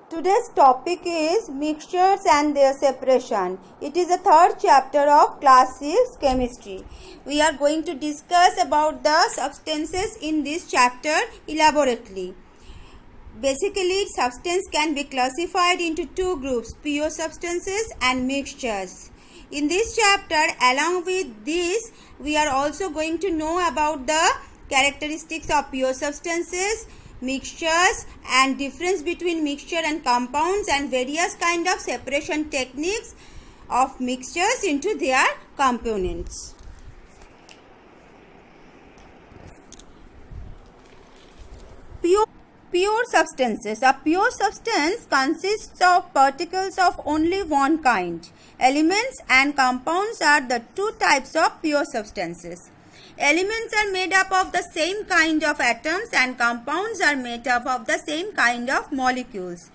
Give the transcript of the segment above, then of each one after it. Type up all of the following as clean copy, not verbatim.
Today's topic is mixtures and their separation. It is the third chapter of class 6 chemistry. We are going to discuss about the substances in this chapter elaborately. Basically, substance can be classified into two groups, pure substances and mixtures. In this chapter, along with this, we are also going to know about the characteristics of pure substances, mixtures, and difference between mixture and compounds, and various kind of separation techniques of mixtures into their components. Pure substances. A pure substance consists of particles of only one kind. Elements and compounds are the two types of pure substances. Elements are made up of the same kind of atoms and compounds are made up of the same kind of molecules.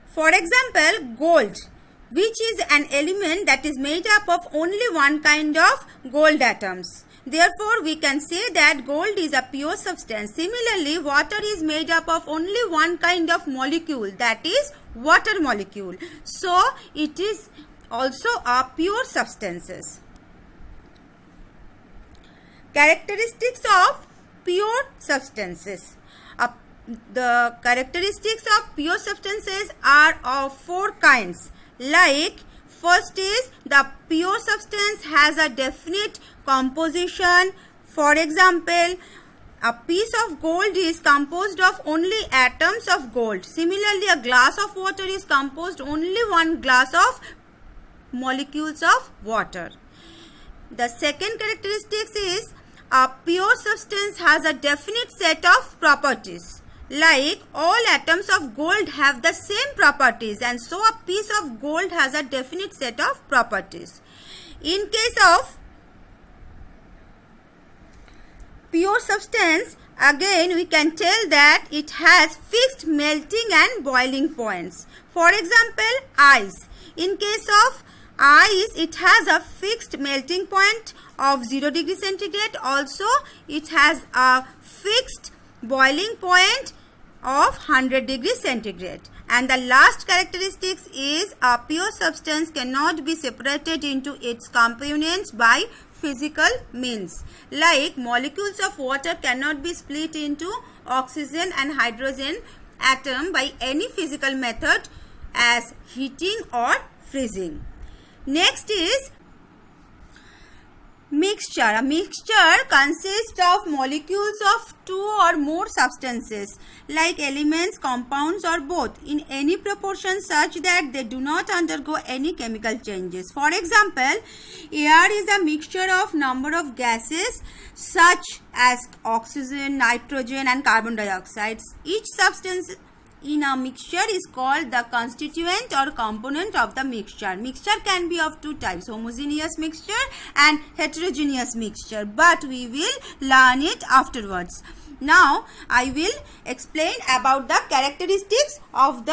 For example, gold, which is an element that is made up of only one kind of gold atoms. Therefore, we can say that gold is a pure substance. Similarly, water is made up of only one kind of molecule, that is water molecule. So, it is also a pure substances. Characteristics of pure substances. The characteristics of pure substances are of four kinds. Like, first is the pure substance has a definite composition. For example, a piece of gold is composed of only atoms of gold. Similarly, a glass of water is composed only one glass of molecules of water. The second characteristic is a pure substance has a definite set of properties. Like, all atoms of gold have the same properties, and so a piece of gold has a definite set of properties. In case of pure substance, again we can tell that it has fixed melting and boiling points. For example, ice. In case of ice, it has a fixed melting point of 0 degree centigrade. Also, it has a fixed boiling point of 100 degrees centigrade. And the last characteristics is a pure substance cannot be separated into its components by physical means. Like, molecules of water cannot be split into oxygen and hydrogen atom by any physical method as heating or freezing. Next is mixture. A mixture consists of molecules of two or more substances, like elements, compounds, or both, in any proportion such that they do not undergo any chemical changes. For example, air is a mixture of number of gases such as oxygen, nitrogen, and carbon dioxide. Each substance in a mixture is called the constituent or component of the mixture. Mixture can be of two types, homogeneous mixture and heterogeneous mixture, but we will learn it afterwards. Now, I will explain about the characteristics of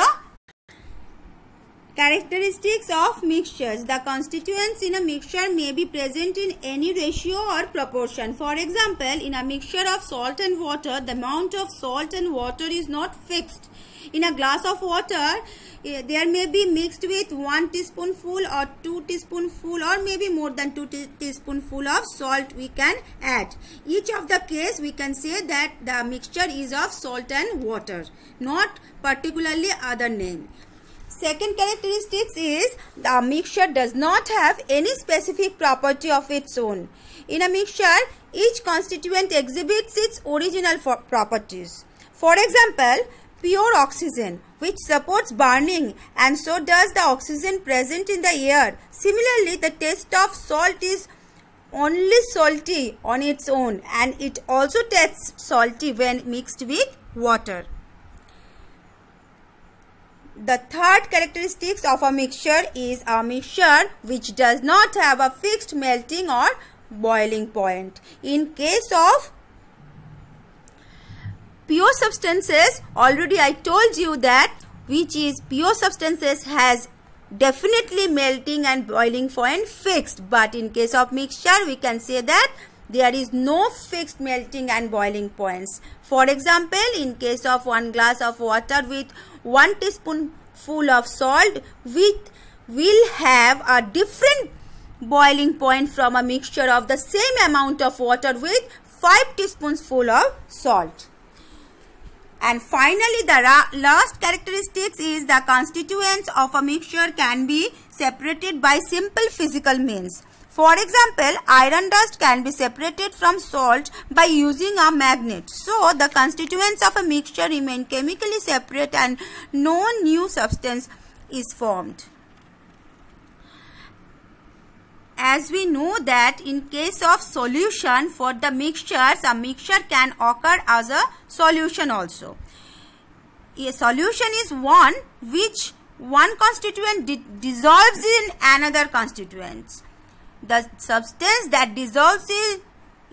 mixtures. The constituents in a mixture may be present in any ratio or proportion. For example, in a mixture of salt and water, the amount of salt and water is not fixed. In a glass of water, there may be mixed with 1 teaspoonful or 2 teaspoonful or maybe more than 2 teaspoonful of salt we can add. Each of the case we can say that the mixture is of salt and water, not particularly other name. Second characteristics is the mixture does not have any specific property of its own. In a mixture, each constituent exhibits its original properties. For example, pure oxygen, which supports burning, and so does the oxygen present in the air. Similarly, the taste of salt is only salty on its own, and it also tastes salty when mixed with water. The third characteristics of a mixture is a mixture which does not have a fixed melting or boiling point. In case of pure substances, already I told you that which is pure substances has definitely melting and boiling point fixed, but in case of mixture we can say that there is no fixed melting and boiling points. For example, in case of 1 glass of water with 1 teaspoonful of salt will have a different boiling point from a mixture of the same amount of water with 5 teaspoonsful of salt. And finally, the last characteristics is the constituents of a mixture can be separated by simple physical means. For example, iron dust can be separated from salt by using a magnet. So, the constituents of a mixture remain chemically separate and no new substance is formed. As we know that in case of solution for the mixtures, a mixture can occur as a solution also. A solution is one which one constituent dissolves in another constituent. The substance that dissolves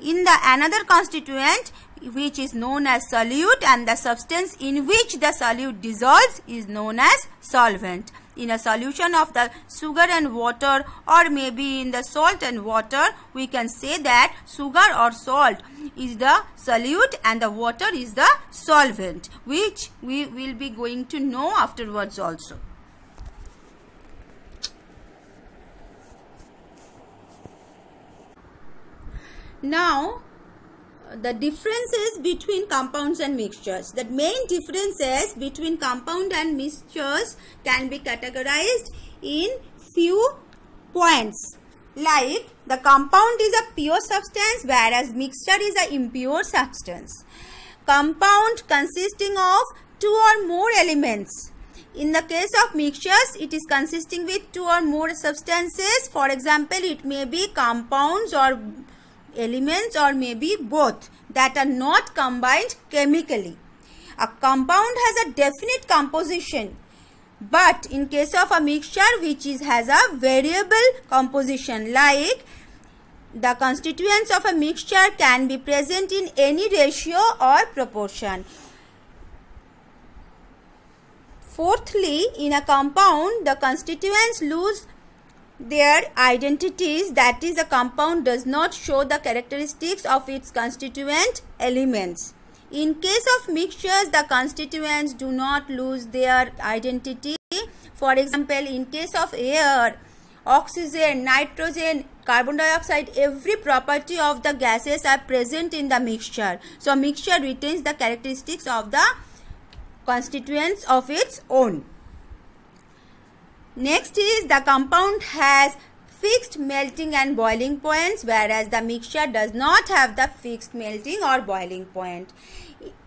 in the another constituent, which is known as solute, and the substance in which the solute dissolves is known as solvent. In a solution of the sugar and water, or maybe in the salt and water, we can say that sugar or salt is the solute and the water is the solvent, which we will be going to know afterwards also. Now, the differences between compounds and mixtures. The main differences between compound and mixtures can be categorized in few points. Like, the compound is a pure substance, whereas mixture is an impure substance. Compound consisting of 2 or more elements. In the case of mixtures, it is consisting with 2 or more substances. For example, it may be compounds or elements or maybe both that are not combined chemically. A compound has a definite composition, but in case of a mixture which has a variable composition, like the constituents of a mixture can be present in any ratio or proportion. Fourthly, in a compound, the constituents lose their identities, that is, a compound does not show the characteristics of its constituent elements. In case of mixtures, the constituents do not lose their identity. For example, in case of air, oxygen, nitrogen, carbon dioxide, every property of the gases are present in the mixture. So, mixture retains the characteristics of the constituents of its own. Next is the compound has fixed melting and boiling points, whereas the mixture does not have the fixed melting or boiling point.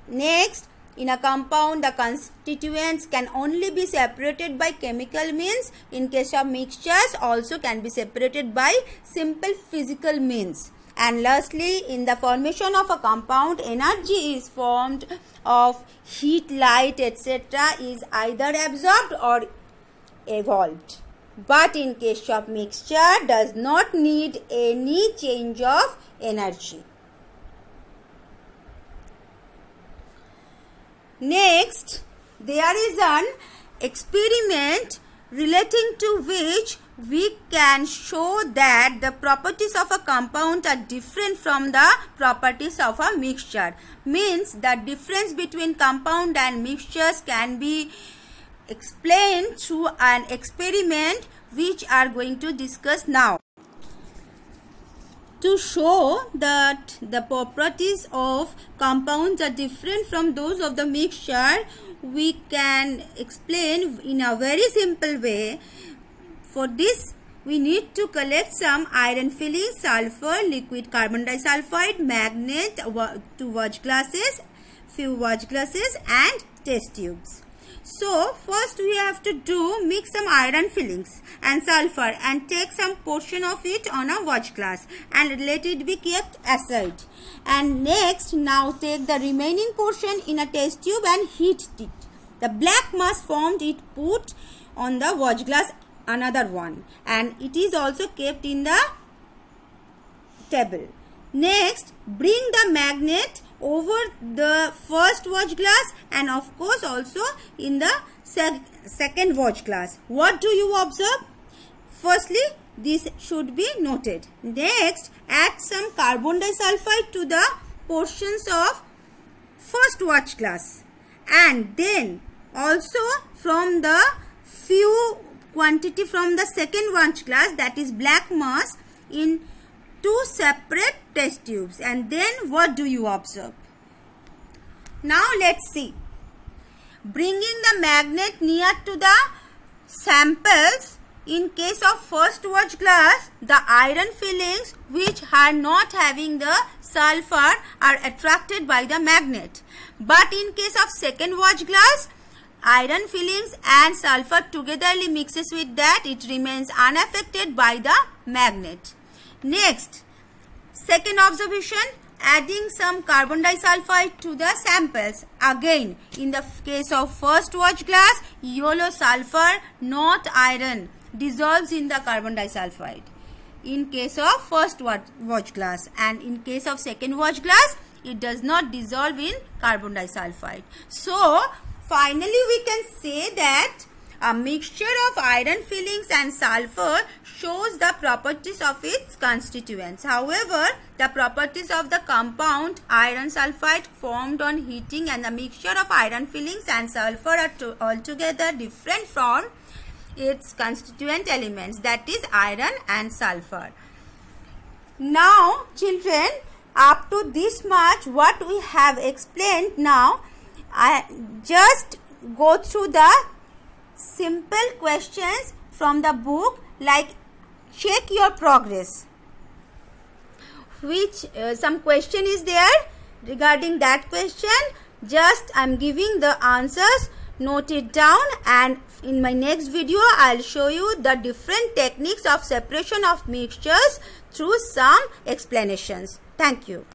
Next, in a compound, the constituents can only be separated by chemical means. In case of mixtures, also can be separated by simple physical means. And lastly, in the formation of a compound, energy is formed of heat, light, etc. is either absorbed or evolved, but in case of mixture does not need any change of energy. Next, there is an experiment relating to which we can show that the properties of a compound are different from the properties of a mixture. Means the difference between compound and mixtures can be explained through an experiment which are going to discuss now. To show that the properties of compounds are different from those of the mixture, we can explain in a very simple way. For this, we need to collect some iron filling, sulfur, liquid carbon disulfide, magnet, 2 watch glasses, few watch glasses and test tubes. So, first we have to mix some iron fillings and sulfur and take some portion of it on a watch glass and let it be kept aside. And next, now take the remaining portion in a test tube and heat it. The black mass formed it put on the watch glass, another one, and it is also kept in the table. Next, bring the magnet over the first watch glass and of course also in the second watch glass. What do you observe? Firstly, this should be noted. Next, add some carbon disulfide to the portions of first watch glass and then Also from the few quantity from the second watch glass, that is black mass, in 2 separate test tubes. And then what do you observe? Now let's see. Bringing the magnet near to the samples, in case of first watch glass, the iron fillings which are not having the sulfur are attracted by the magnet. But in case of second watch glass, iron fillings and sulfur togetherly mixes with that, it remains unaffected by the magnet. Next, second observation, adding some carbon disulfide to the samples. Again, in the case of first watch glass, yellow sulfur, not iron, dissolves in the carbon disulfide. In case of first watch glass, and in case of second watch glass, it does not dissolve in carbon disulfide. So, finally we can say that a mixture of iron fillings and sulfur shows the properties of its constituents. However, the properties of the compound iron sulfide formed on heating and the mixture of iron fillings and sulfur are altogether different from its constituent elements, that is iron and sulfur. Now children, up to this much what we have explained, now I just go through the simple questions from the book, like check your progress, which some question is there. Regarding that question, just I am giving the answers, note it down, and in my next video I will show you the different techniques of separation of mixtures through some explanations. Thank you.